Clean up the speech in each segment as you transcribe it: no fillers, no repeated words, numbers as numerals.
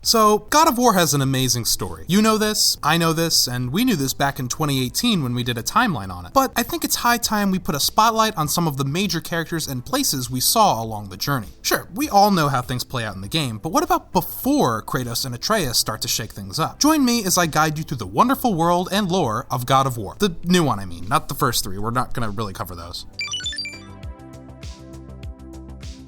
So, God of War has an amazing story. You know this, I know this, and we knew this back in 2018 when we did a timeline on it. But I think it's high time we put a spotlight on some of the major characters and places we saw along the journey. Sure, we all know how things play out in the game, but what about before Kratos and Atreus start to shake things up? Join me as I guide you through the wonderful world and lore of God of War. The new one, I mean, not the first three. We're not gonna really cover those.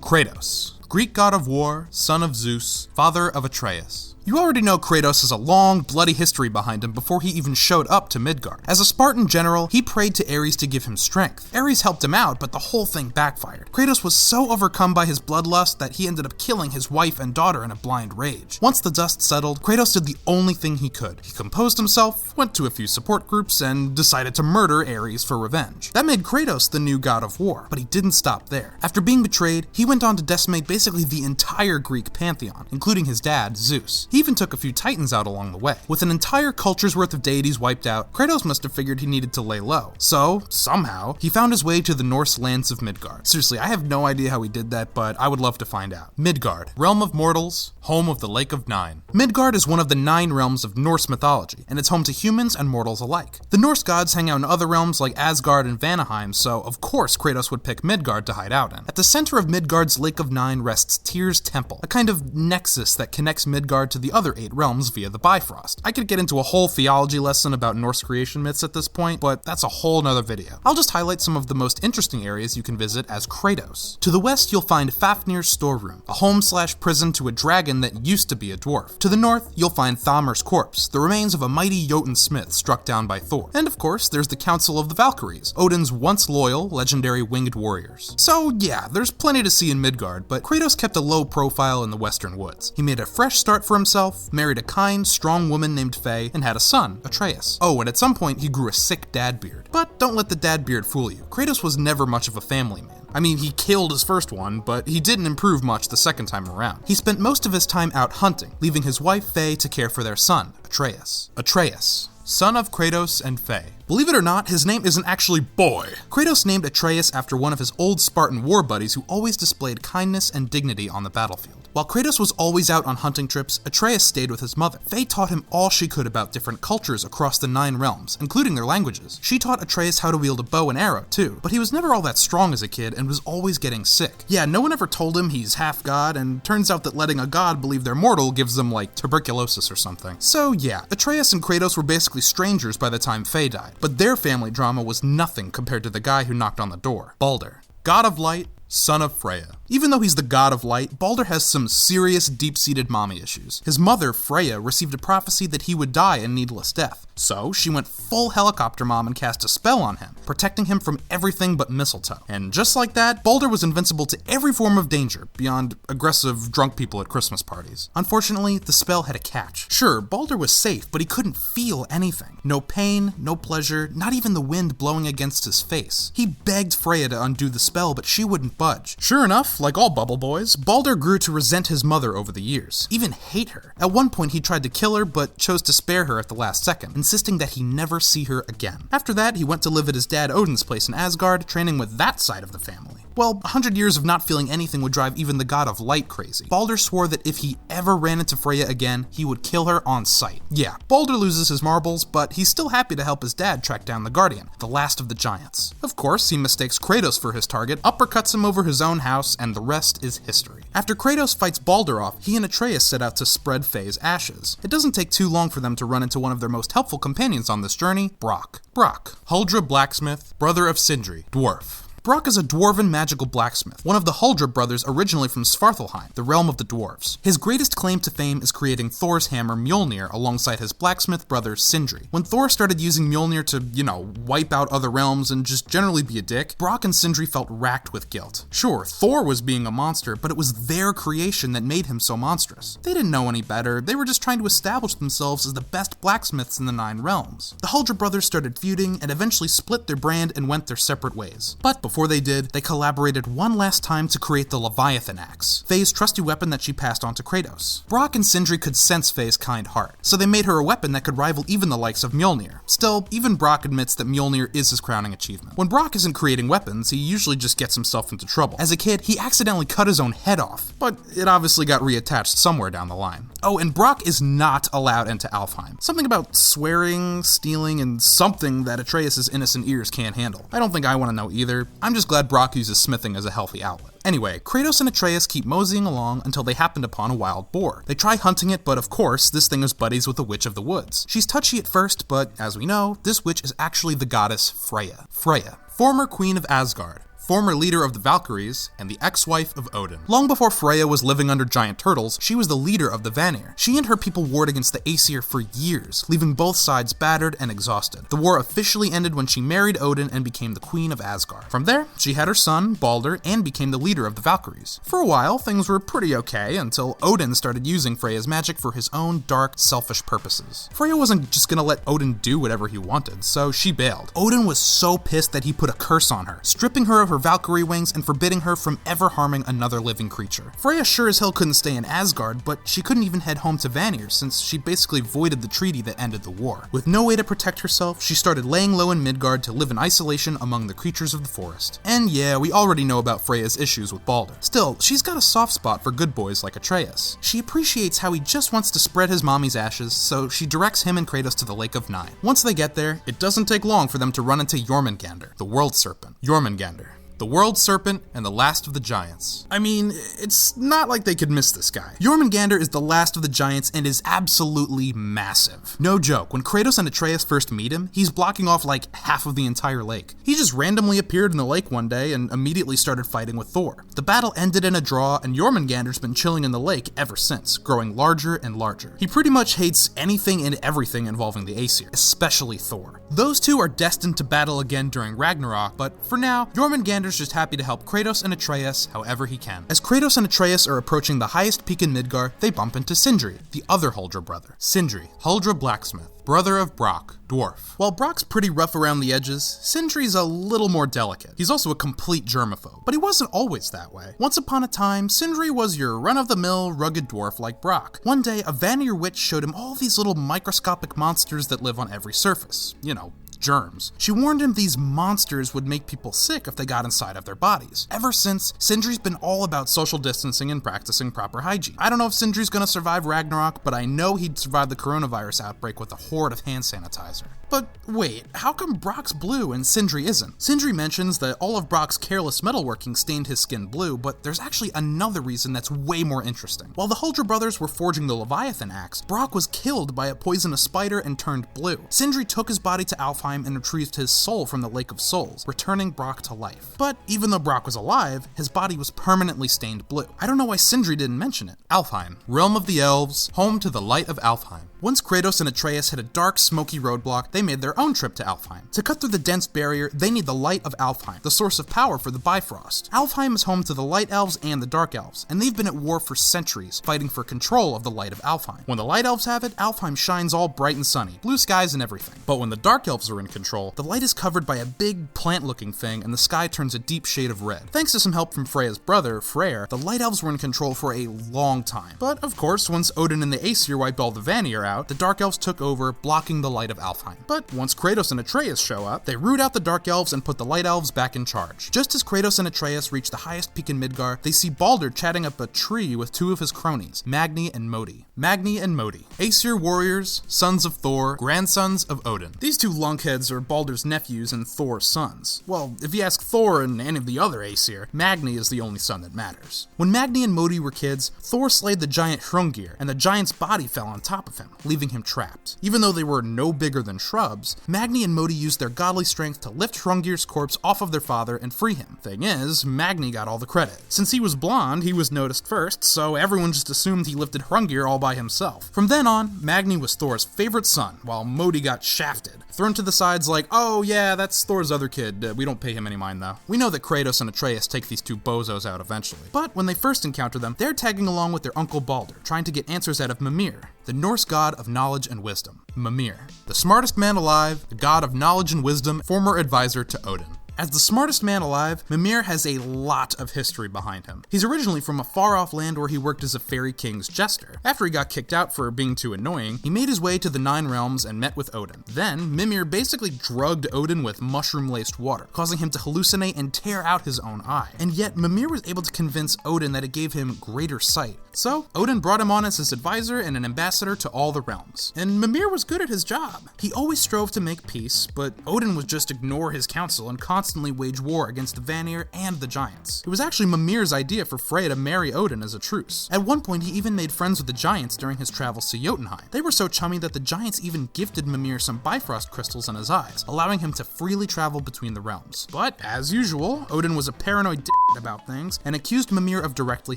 Kratos, Greek god of war, son of Zeus, father of Atreus. You already know Kratos has a long, bloody history behind him before he even showed up to Midgard. As a Spartan general, he prayed to Ares to give him strength. Ares helped him out, but the whole thing backfired. Kratos was so overcome by his bloodlust that he ended up killing his wife and daughter in a blind rage. Once the dust settled, Kratos did the only thing he could. He composed himself, went to a few support groups, and decided to murder Ares for revenge. That made Kratos the new god of war, but he didn't stop there. After being betrayed, he went on to decimate basically the entire Greek pantheon, including his dad, Zeus. He even took a few titans out along the way. With an entire culture's worth of deities wiped out, Kratos must have figured he needed to lay low. So, somehow, he found his way to the Norse lands of Midgard. Seriously, I have no idea how he did that, but I would love to find out. Midgard, realm of mortals, home of the Lake of Nine. Midgard is one of the 9 realms of Norse mythology, and it's home to humans and mortals alike. The Norse gods hang out in other realms like Asgard and Valheim, so of course Kratos would pick Midgard to hide out in. At the center of Midgard's Lake of Nine rests Tyr's Temple, a kind of nexus that connects Midgard to the other 8 realms via the Bifrost. I could get into a whole theology lesson about Norse creation myths at this point, but that's a whole nother video. I'll just highlight some of the most interesting areas you can visit as Kratos. To the west, you'll find Fafnir's storeroom, a home/prison to a dragon that used to be a dwarf. To the north, you'll find Thamir's corpse, the remains of a mighty Jotun smith struck down by Thor. And of course, there's the Council of the Valkyries, Odin's once loyal, legendary winged warriors. So yeah, there's plenty to see in Midgard, but Kratos kept a low profile in the western woods. He made a fresh start for himself, married a kind, strong woman named FAYE, and had a son, Atreus. Oh, and at some point he grew a sick dad beard. But don't let the dad beard fool you. Kratos was never much of a family man. I mean, he killed his first one, but he didn't improve much the second time around. He spent most of his time out hunting, leaving his wife FAYE to care for their son, Atreus. Atreus, son of Kratos and FAYE. Believe it or not, his name isn't actually Boy. Kratos named Atreus after one of his old Spartan war buddies who always displayed kindness and dignity on the battlefield. While Kratos was always out on hunting trips, Atreus stayed with his mother. FAYE taught him all she could about different cultures across the 9 realms, including their languages. She taught Atreus how to wield a bow and arrow too, but he was never all that strong as a kid and was always getting sick. Yeah, no one ever told him he's half god, and turns out that letting a god believe they're mortal gives them like tuberculosis or something. So yeah, Atreus and Kratos were basically strangers by the time FAYE died, but their family drama was nothing compared to the guy who knocked on the door. Balder, god of light, son of Freya. Even though he's the god of light, Balder has some serious deep-seated mommy issues. His mother, Freya, received a prophecy that he would die a needless death. So she went full helicopter mom and cast a spell on him, protecting him from everything but mistletoe. And just like that, Balder was invincible to every form of danger, beyond aggressive drunk people at Christmas parties. Unfortunately, the spell had a catch. Sure, Balder was safe, but he couldn't feel anything. No pain, no pleasure, not even the wind blowing against his face. He begged Freya to undo the spell, but she wouldn't budge. Sure enough, like all bubble boys, Balder grew to resent his mother over the years, even hate her. At one point he tried to kill her, but chose to spare her at the last second, insisting that he never see her again. After that, he went to live at his dad Odin's place in Asgard, training with that side of the family. Well, 100 years of not feeling anything would drive even the god of light crazy. Balder swore that if he ever ran into Freya again, he would kill her on sight. Yeah, Balder loses his marbles, but he's still happy to help his dad track down the Guardian, the last of the giants. Of course, he mistakes Kratos for his target, uppercuts him over his own house, and the rest is history. After Kratos fights Balder off, he and Atreus set out to spread FAYE's ashes. It doesn't take too long for them to run into one of their most helpful companions on this journey, Brok. Brok, Huldra blacksmith, brother of Sindri, dwarf. Brok is a dwarven magical blacksmith, one of the Huldra brothers originally from Svartalfheim, the realm of the dwarves. His greatest claim to fame is creating Thor's hammer Mjolnir alongside his blacksmith brother Sindri. When Thor started using Mjolnir to, wipe out other realms and just generally be a dick, Brok and Sindri felt racked with guilt. Sure, Thor was being a monster, but it was their creation that made him so monstrous. They didn't know any better, they were just trying to establish themselves as the best blacksmiths in the 9 realms. The Huldra brothers started feuding and eventually split their brand and went their separate ways. But before before they did, they collaborated one last time to create the Leviathan axe, Faye's trusty weapon that she passed on to Kratos. Brok and Sindri could sense Faye's kind heart, so they made her a weapon that could rival even the likes of Mjolnir. Still, even Brok admits that Mjolnir is his crowning achievement. When Brok isn't creating weapons, he usually just gets himself into trouble. As a kid, he accidentally cut his own head off, but it obviously got reattached somewhere down the line. Oh, and Brok is not allowed into Alfheim. Something about swearing, stealing, and something that Atreus' innocent ears can't handle. I don't think I want to know either. I'm just glad Brok uses smithing as a healthy outlet. Anyway, Kratos and Atreus keep moseying along until they happened upon a wild boar. They try hunting it, but of course, this thing is buddies with the Witch of the Woods. She's touchy at first, but as we know, this witch is actually the goddess Freya. Freya, former queen of Asgard, former leader of the Valkyries, and the ex-wife of Odin. Long before Freya was living under giant turtles, she was the leader of the Vanir. She and her people warred against the Aesir for years, leaving both sides battered and exhausted. The war officially ended when she married Odin and became the queen of Asgard. From there, she had her son, Balder, and became the leader of the Valkyries. For a while, things were pretty okay until Odin started using Freya's magic for his own dark, selfish purposes. Freya wasn't just gonna let Odin do whatever he wanted, so she bailed. Odin was so pissed that he put a curse on her, stripping her of her Valkyrie wings and forbidding her from ever harming another living creature. Freya sure as hell couldn't stay in Asgard, but she couldn't even head home to Vanir since she basically voided the treaty that ended the war. With no way to protect herself, she started laying low in Midgard to live in isolation among the creatures of the forest. And yeah, we already know about Freya's issues with Balder. Still, she's got a soft spot for good boys like Atreus. She appreciates how he just wants to spread his mommy's ashes, so she directs him and Kratos to the Lake of Nine. Once they get there, it doesn't take long for them to run into Jormungandr, the world serpent. Jormungandr, the world serpent, and the last of the giants. I mean, it's not like they could miss this guy. Jormungandr is the last of the giants and is absolutely massive. No joke, when Kratos and Atreus first meet him, he's blocking off like half of the entire lake. He just randomly appeared in the lake one day and immediately started fighting with Thor. The battle ended in a draw, and Jormungandr's been chilling in the lake ever since, growing larger and larger. He pretty much hates anything and everything involving the Aesir, especially Thor. Those two are destined to battle again during Ragnarok, but for now, Jormungandr's just happy to help Kratos and Atreus however he can. As Kratos and Atreus are approaching the highest peak in Midgard, they bump into Sindri, the other Huldra brother. Sindri, Huldra blacksmith, brother of Brok, dwarf. While Brok's pretty rough around the edges, Sindri's a little more delicate. He's also a complete germaphobe, but he wasn't always that way. Once upon a time, Sindri was your run-of-the-mill, rugged dwarf like Brok. One day, a Vanir witch showed him all these little microscopic monsters that live on every surface. You know, germs. She warned him these monsters would make people sick if they got inside of their bodies. Ever since, Sindri's been all about social distancing and practicing proper hygiene. I don't know if Sindri's gonna survive Ragnarok, but I know he'd survive the coronavirus outbreak with a horde of hand sanitizer. But wait, how come Brok's blue and Sindri isn't? Sindri mentions that all of Brok's careless metalworking stained his skin blue, but there's actually another reason that's way more interesting. While the Huldra brothers were forging the Leviathan axe, Brok was killed by a poisonous spider and turned blue. Sindri took his body to Alfheim and retrieved his soul from the Lake of Souls, returning Brok to life. But even though Brok was alive, his body was permanently stained blue. I don't know why Sindri didn't mention it. Alfheim, realm of the elves, home to the light of Alfheim. Once Kratos and Atreus hit a dark, smoky roadblock, they made their own trip to Alfheim. To cut through the dense barrier, they need the light of Alfheim, the source of power for the Bifrost. Alfheim is home to the Light Elves and the Dark Elves, and they've been at war for centuries, fighting for control of the light of Alfheim. When the Light Elves have it, Alfheim shines all bright and sunny, blue skies and everything. But when the Dark Elves are in control, the light is covered by a big, plant-looking thing, and the sky turns a deep shade of red. Thanks to some help from Freya's brother, Freyr, the Light Elves were in control for a long time. But of course, once Odin and the Aesir wiped all the Vanir out, the Dark Elves took over, blocking the light of Alfheim. But once Kratos and Atreus show up, they root out the Dark Elves and put the Light Elves back in charge. Just as Kratos and Atreus reach the highest peak in Midgard, they see Balder chatting up a tree with two of his cronies, Magni and Modi. Magni and Modi, Aesir warriors, sons of Thor, grandsons of Odin. These two lunkheads are Balder's nephews and Thor's sons. Well, if you ask Thor and any of the other Aesir, Magni is the only son that matters. When Magni and Modi were kids, Thor slayed the giant Hrungnir, and the giant's body fell on top of him, leaving him trapped. Even though they were no bigger than shrubs, Magni and Modi used their godly strength to lift Hrungnir's corpse off of their father and free him. Thing is, Magni got all the credit. Since he was blonde, he was noticed first, so everyone just assumed he lifted Hrungnir all by himself. From then on, Magni was Thor's favorite son, while Modi got shafted, thrown to the sides like, oh yeah, that's Thor's other kid, we don't pay him any mind though. We know that Kratos and Atreus take these two bozos out eventually, but when they first encounter them, they're tagging along with their uncle Balder, trying to get answers out of Mimir, the Norse god of knowledge and wisdom. Mimir, the smartest man alive, the god of knowledge and wisdom, former advisor to Odin. As the smartest man alive, Mimir has a lot of history behind him. He's originally from a far-off land where he worked as a fairy king's jester. After he got kicked out for being too annoying, he made his way to the Nine Realms and met with Odin. Then, Mimir basically drugged Odin with mushroom-laced water, causing him to hallucinate and tear out his own eye. And yet, Mimir was able to convince Odin that it gave him greater sight. So, Odin brought him on as his advisor and an ambassador to all the realms. And Mimir was good at his job. He always strove to make peace, but Odin would just ignore his counsel and constantly wage war against the Vanir and the giants. It was actually Mimir's idea for Freya to marry Odin as a truce. At one point, he even made friends with the giants during his travels to Jotunheim. They were so chummy that the giants even gifted Mimir some Bifrost crystals in his eyes, allowing him to freely travel between the realms. But, as usual, Odin was a paranoid about things and accused Mimir of directly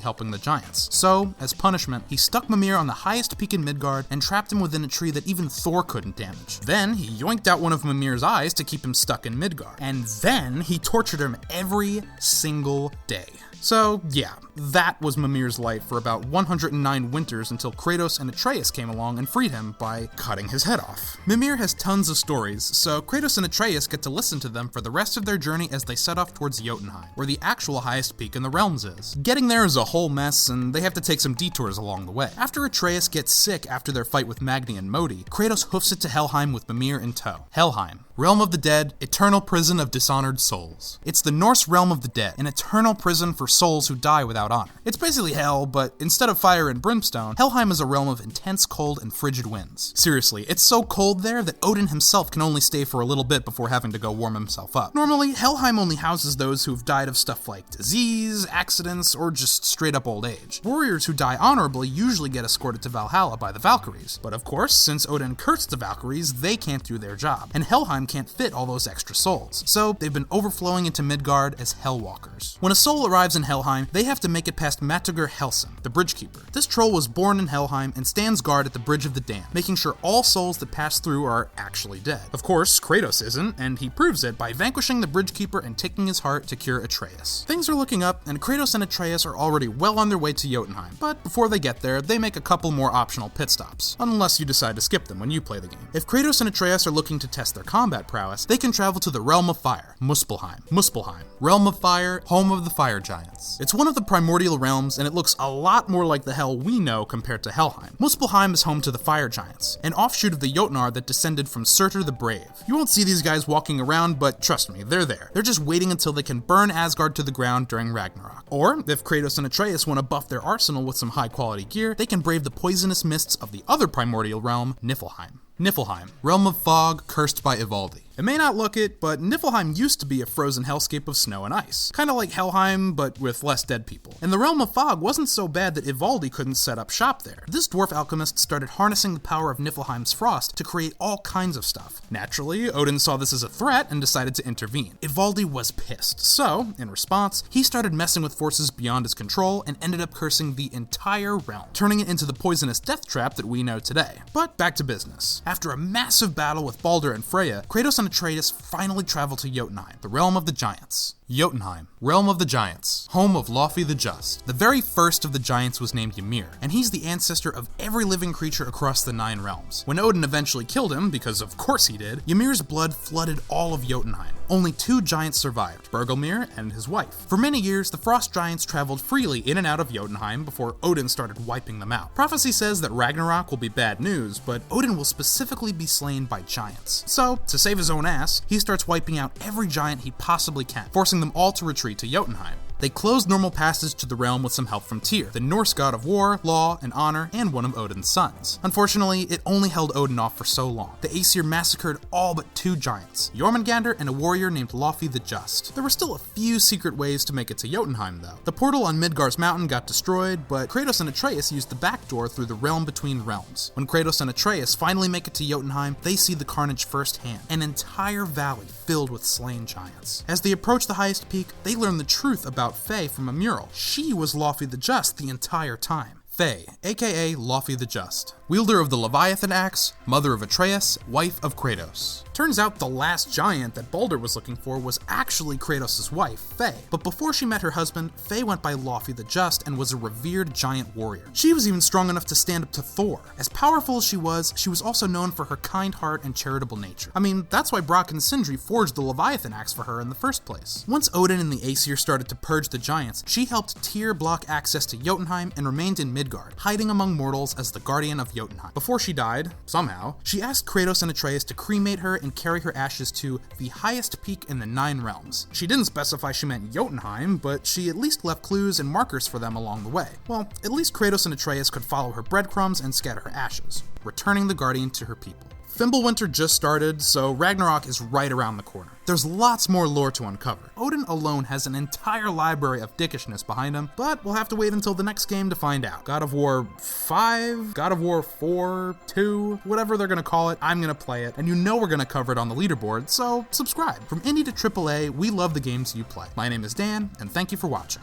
helping the giants. So, as punishment, he stuck Mimir on the highest peak in Midgard and trapped him within a tree that even Thor couldn't damage. Then, he yoinked out one of Mimir's eyes to keep him stuck in Midgard. And then, he tortured him every single day. So, yeah, that was Mimir's life for about 109 winters until Kratos and Atreus came along and freed him by cutting his head off. Mimir has tons of stories, so Kratos and Atreus get to listen to them for the rest of their journey as they set off towards Jotunheim, where the actual highest peak in the realms is. Getting there is a whole mess, and they have to take some detours along the way. After Atreus gets sick after their fight with Magni and Modi, Kratos hoofs it to Helheim with Mimir in tow. Helheim, realm of the dead, eternal prison of dishonored souls. It's the Norse realm of the dead, an eternal prison for souls who die without honor. It's basically hell, but instead of fire and brimstone, Helheim is a realm of intense cold and frigid winds. Seriously, it's so cold there that Odin himself can only stay for a little bit before having to go warm himself up. Normally, Helheim only houses those who've died of stuff like disease, accidents, or just straight up old age. Warriors who die honorably usually get escorted to Valhalla by the Valkyries, but of course, since Odin cursed the Valkyries, they can't do their job, and Helheim can't fit all those extra souls, so they've been overflowing into Midgard as Hellwalkers. When a soul arrives in Helheim, they have to make it past Matugr Helsing, the Bridgekeeper. This troll was born in Helheim and stands guard at the Bridge of the Damned, making sure all souls that pass through are actually dead. Of course, Kratos isn't, and he proves it by vanquishing the Bridgekeeper and taking his heart to cure Atreus. Things are looking up, and Kratos and Atreus are already well on their way to Jotunheim, but before they get there, they make a couple more optional pit stops, unless you decide to skip them when you play the game. If Kratos and Atreus are looking to test their combat prowess, they can travel to the Realm of Fire, Muspelheim. Muspelheim, Realm of Fire, home of the fire giants. It's one of the primordial realms, and it looks a lot more like the hell we know compared to Helheim. Muspelheim is home to the fire giants, an offshoot of the Jotnar that descended from Surtur the Brave. You won't see these guys walking around, but trust me, they're there. They're just waiting until they can burn Asgard to the ground during Ragnarok. Or, if Kratos and Atreus want to buff their arsenal with some high-quality gear, they can brave the poisonous mists of the other primordial realm, Niflheim. Niflheim, realm of fog, cursed by Ivaldi. It may not look it, but Niflheim used to be a frozen hellscape of snow and ice. Kinda like Helheim, but with less dead people. And the realm of fog wasn't so bad that Ivaldi couldn't set up shop there. This dwarf alchemist started harnessing the power of Niflheim's frost to create all kinds of stuff. Naturally, Odin saw this as a threat and decided to intervene. Ivaldi was pissed, so, in response, he started messing with forces beyond his control and ended up cursing the entire realm, turning it into the poisonous death trap that we know today. But back to business. After a massive battle with Balder and Freya, Kratos and Atreus finally travel to Jotunheim, the realm of the giants. Jotunheim, realm of the giants, home of LAUFEY the Just. The very first of the giants was named Ymir, and he's the ancestor of every living creature across the 9 realms. When Odin eventually killed him, because of course he did, Ymir's blood flooded all of Jotunheim. Only 2 giants survived, Bergelmir and his wife. For many years, the frost giants traveled freely in and out of Jotunheim before Odin started wiping them out. Prophecy says that Ragnarok will be bad news, but Odin will specifically be slain by giants. So, to save his own ass, he starts wiping out every giant he possibly can, forcing them all to retreat to Jotunheim. They closed normal passage to the realm with some help from Tyr, the Norse god of war, law, and honor, and one of Odin's sons. Unfortunately, it only held Odin off for so long. The Aesir massacred all but 2 giants, Jormungandr and a warrior named LAUFEY the Just. There were still a few secret ways to make it to Jotunheim, though. The portal on Midgar's mountain got destroyed, but Kratos and Atreus used the back door through the realm between realms. When Kratos and Atreus finally make it to Jotunheim, they see the carnage firsthand, an entire valley filled with slain giants. As they approach the highest peak, they learn the truth about FAYE from a mural. She was LAUFEY the Just the entire time. FAYE, aka LAUFEY the Just. wielder of the Leviathan axe, mother of Atreus, wife of Kratos. Turns out the last giant that Baldur was looking for was actually Kratos' wife, FAYE. But before she met her husband, FAYE went by LAUFEY the Just and was a revered giant warrior. She was even strong enough to stand up to Thor. As powerful as she was also known for her kind heart and charitable nature. I mean, that's why Brock and Sindri forged the Leviathan axe for her in the first place. Once Odin and the Aesir started to purge the giants, she helped Tyr block access to Jotunheim and remained in Midgard, hiding among mortals as the guardian of Jotunheim. Before she died, somehow, she asked Kratos and Atreus to cremate her and carry her ashes to the highest peak in the 9 realms. She didn't specify she meant Jotunheim, but she at least left clues and markers for them along the way. Well, at least Kratos and Atreus could follow her breadcrumbs and scatter her ashes, returning the guardian to her people. Fimbulwinter just started, so Ragnarok is right around the corner. There's lots more lore to uncover. Odin alone has an entire library of dickishness behind him, but we'll have to wait until the next game to find out. God of War 5, God of War 4, 2, whatever they're gonna call it, I'm gonna play it, and you know we're gonna cover it on the leaderboard, so subscribe. From indie to AAA, we love the games you play. My name is Dan, and thank you for watching.